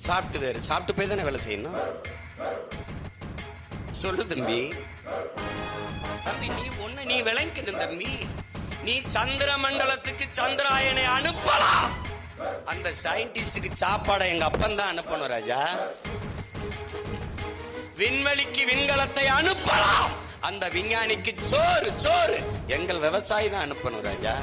சாப்பிட்டு போய் தானே வேலை செய்யணும். சொல்லு தம்பி. தம்பி நீ விளங்கிக்கணும் தம்பி. நீ சந்திர மண்டலத்துக்கு சந்திராயனை அனுப்பலாம். அந்த சயின்டிஸ்டுக்கு சாப்பாடை எங்க அப்பன் தான் அனுப்பணும் ராஜா. விண்வெளிக்கு விண்கலத்தை அனுப்பலாம். அந்த விஞ்ஞானிக்கு சோறு எங்கள் விவசாயி தான் அனுப்பணும் ராஜா.